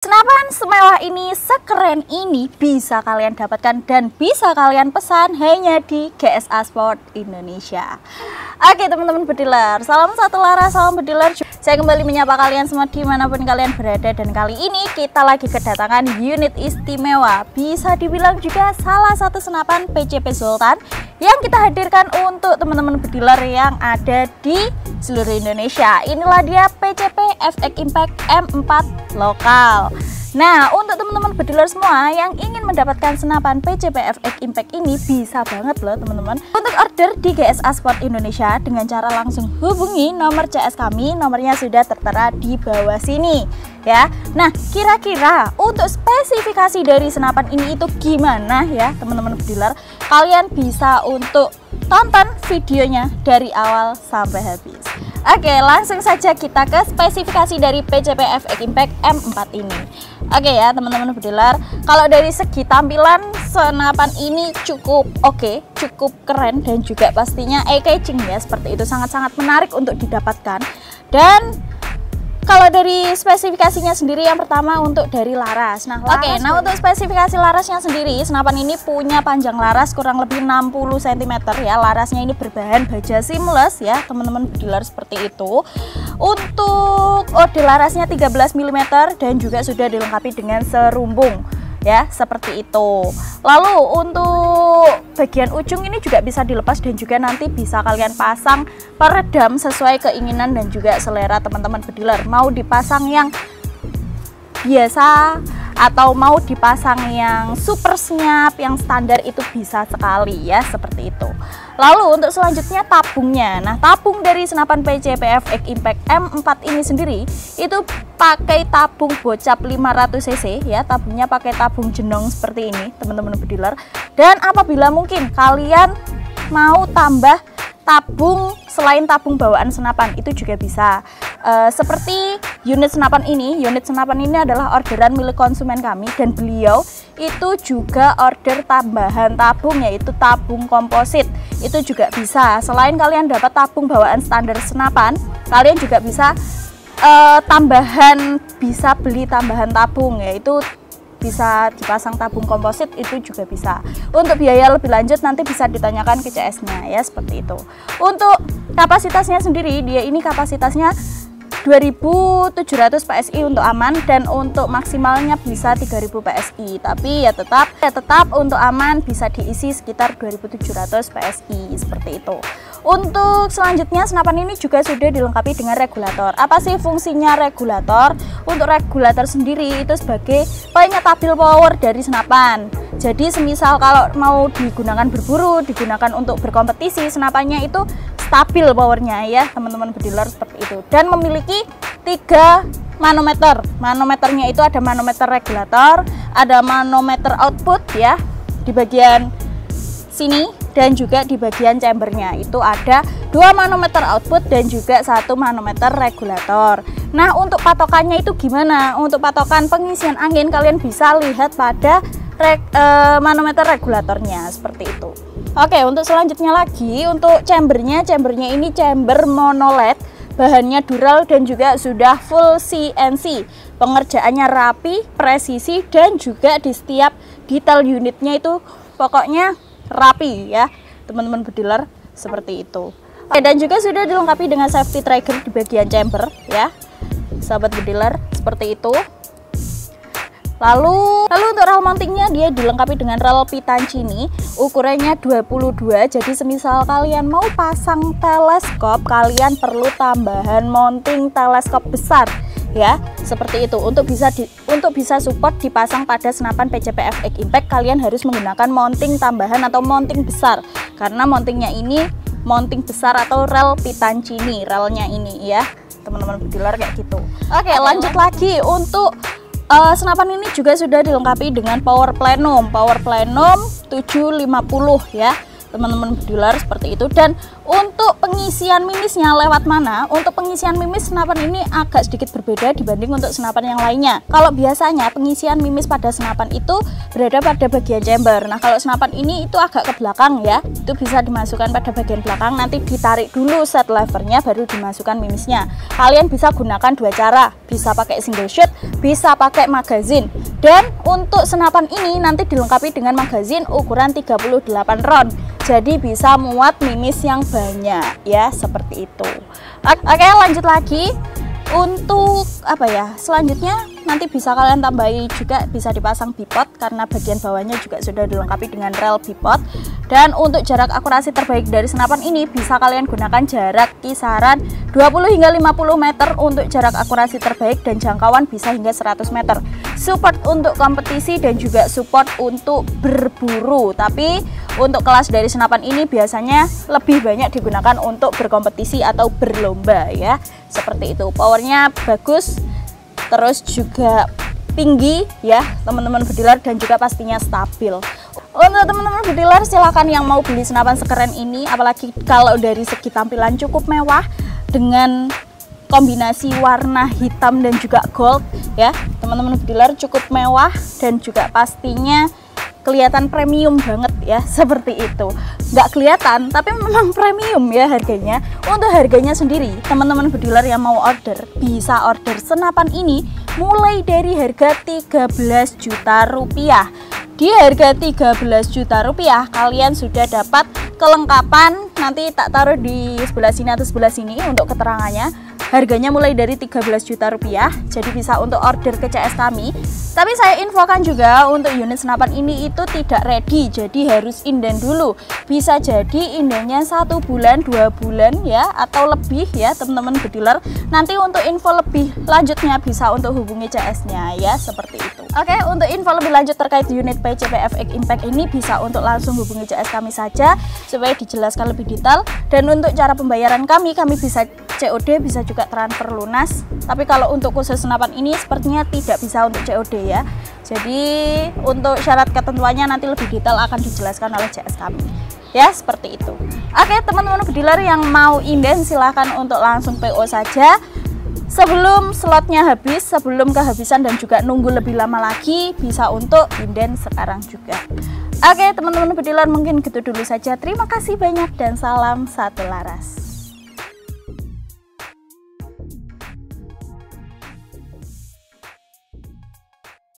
Senapan semewah ini, sekeren ini bisa kalian dapatkan dan bisa kalian pesan hanya di GSA Sport Indonesia. Oke teman-teman bediler, salam satu laras, salam bediler. Saya kembali menyapa kalian semua dimanapun kalian berada. Dan kali ini kita lagi kedatangan unit istimewa, bisa dibilang juga salah satu senapan PCP Sultan yang kita hadirkan untuk teman-teman bediler yang ada di seluruh Indonesia. Inilah dia PCP FX Impact M4 lokal. Nah, untuk teman-teman bediler semua yang ingin mendapatkan senapan PCP FX Impact ini bisa banget loh teman-teman. Untuk order di GSA Sport Indonesia dengan cara langsung hubungi nomor CS kami, nomornya sudah tertera di bawah sini ya. Nah, kira-kira untuk spesifikasi dari senapan ini itu gimana ya teman-teman bediler? Kalian bisa untuk tonton videonya dari awal sampai habis. Oke, langsung saja kita ke spesifikasi dari PCP FX Impact M4 ini. Oke ya teman-teman bediler, kalau dari segi tampilan senapan ini cukup oke, cukup keren dan juga pastinya eye-catching ya, seperti itu, sangat-sangat menarik untuk didapatkan. Dan kalau dari spesifikasinya sendiri, yang pertama untuk dari laras. Nah, untuk spesifikasi larasnya sendiri, senapan ini punya panjang laras kurang lebih 60 cm ya. Larasnya ini berbahan baja seamless ya, teman-teman bediler, seperti itu. Untuk ode larasnya 13 mm dan juga sudah dilengkapi dengan serumbung ya, seperti itu. Lalu untuk bagian ujung ini juga bisa dilepas dan juga nanti bisa kalian pasang peredam sesuai keinginan dan juga selera teman-teman bediler. Mau dipasang yang biasa atau mau dipasang yang super senyap, yang standar, itu bisa sekali ya, seperti itu. Lalu untuk selanjutnya tabungnya. Nah, tabung dari senapan PCP FX Impact M4 ini sendiri itu pakai tabung bocap 500 cc ya. Tabungnya pakai tabung jenong seperti ini teman-teman bediler. Dan apabila mungkin kalian mau tambah tabung selain tabung bawaan senapan, itu juga bisa. Seperti unit senapan ini adalah orderan milik konsumen kami dan beliau itu juga order tambahan tabung, yaitu tabung komposit. Itu juga bisa. Selain kalian dapat tabung bawaan standar senapan, kalian juga bisa bisa beli tambahan tabung, yaitu bisa dipasang tabung komposit, itu juga bisa. Untuk biaya lebih lanjut nanti bisa ditanyakan ke CS-nya ya, seperti itu. Untuk kapasitasnya sendiri, dia ini kapasitasnya 2700 PSI untuk aman, dan untuk maksimalnya bisa 3000 PSI. Tapi ya tetap untuk aman bisa diisi sekitar 2700 PSI, seperti itu. Untuk selanjutnya, senapan ini juga sudah dilengkapi dengan regulator. Apa sih fungsinya regulator? Untuk regulator sendiri itu sebagai penyetabil power dari senapan. Jadi semisal kalau mau digunakan berburu, digunakan untuk berkompetisi, senapannya itu stabil powernya ya teman-teman bediler, seperti itu. Dan memiliki 3 manometer. Manometernya itu ada manometer regulator, ada manometer output ya di bagian sini, dan juga di bagian chambernya itu ada 2 manometer output dan juga 1 manometer regulator. Nah, untuk patokannya itu gimana? Untuk patokan pengisian angin kalian bisa lihat pada manometer regulatornya, seperti itu. Oke, untuk selanjutnya lagi, untuk chambernya ini chamber monoled, bahannya dural dan juga sudah full CNC. Pengerjaannya rapi, presisi, dan juga di setiap detail unitnya itu pokoknya rapi ya teman-teman bediler, seperti itu. Oke, dan juga sudah dilengkapi dengan safety trigger di bagian chamber ya sahabat bediler, seperti itu. Lalu untuk rel mountingnya, dia dilengkapi dengan rel Pittancini, ukurannya 22. Jadi semisal kalian mau pasang teleskop, kalian perlu tambahan mounting teleskop besar ya, seperti itu. Untuk bisa support dipasang pada senapan PCP FX Impact, kalian harus menggunakan mounting tambahan atau mounting besar, karena mountingnya ini mounting besar atau rel Pittancini, relnya ini ya teman-teman bediler, kayak gitu. Oke, lanjut lagi. Untuk senapan ini juga sudah dilengkapi dengan power plenum 750 ya teman-teman bediler, seperti itu. Dan Untuk pengisian mimisnya lewat mana? Untuk pengisian mimis senapan ini agak sedikit berbeda dibanding untuk senapan yang lainnya. Kalau biasanya pengisian mimis pada senapan itu berada pada bagian chamber. Nah, kalau senapan ini itu agak ke belakang ya. Itu bisa dimasukkan pada bagian belakang, nanti ditarik dulu set levernya baru dimasukkan mimisnya. Kalian bisa gunakan dua cara, bisa pakai single shot, bisa pakai magazine. Dan untuk senapan ini nanti dilengkapi dengan magazine ukuran 38 round. Jadi bisa muat mimis yang banyak ya, seperti itu. Oke, lanjut lagi. Untuk apa ya, selanjutnya nanti bisa kalian tambahi juga, bisa dipasang bipod karena bagian bawahnya juga sudah dilengkapi dengan rel bipod. Dan untuk jarak akurasi terbaik dari senapan ini bisa kalian gunakan jarak kisaran 20 hingga 50 meter untuk jarak akurasi terbaik, dan jangkauan bisa hingga 100 meter. Support untuk kompetisi dan juga support untuk berburu, tapi untuk kelas dari senapan ini biasanya lebih banyak digunakan untuk berkompetisi atau berlomba ya, seperti itu. Powernya bagus, terus juga tinggi ya teman-teman bediler, dan juga pastinya stabil. Untuk teman-teman bediler, silahkan yang mau beli senapan sekeren ini, apalagi kalau dari segi tampilan cukup mewah dengan kombinasi warna hitam dan juga gold ya teman-teman bediler, cukup mewah dan juga pastinya kelihatan premium banget ya, seperti itu. Nggak kelihatan tapi memang premium ya harganya. Untuk harganya sendiri, teman-teman bediler yang mau order bisa order senapan ini mulai dari harga 13 juta rupiah. Di harga 13 juta rupiah kalian sudah dapat kelengkapan, nanti tak taruh di sebelah sini atau sebelah sini untuk keterangannya. Harganya mulai dari 13 juta rupiah, jadi bisa untuk order ke CS kami. Tapi saya infokan juga untuk unit senapan ini itu tidak ready, jadi harus inden dulu. Bisa jadi indennya 1 bulan, 2 bulan ya, atau lebih ya teman-teman bediler. Nanti untuk info lebih lanjutnya bisa untuk hubungi CS-nya ya, seperti itu. Oke, untuk info lebih lanjut terkait unit PCPFX Impact ini bisa untuk langsung hubungi CS kami saja supaya dijelaskan lebih detail. Dan untuk cara pembayaran kami bisa COD, bisa juga transfer lunas. Tapi kalau untuk khusus senapan ini sepertinya tidak bisa untuk COD ya. Jadi untuk syarat ketentuannya nanti lebih detail akan dijelaskan oleh CS kami ya, seperti itu. Oke teman-teman bediler yang mau inden silahkan untuk langsung PO saja sebelum slotnya habis, sebelum kehabisan dan juga nunggu lebih lama lagi, bisa untuk inden sekarang juga. Oke teman-teman bediler, mungkin gitu dulu saja. Terima kasih banyak dan salam satu laras.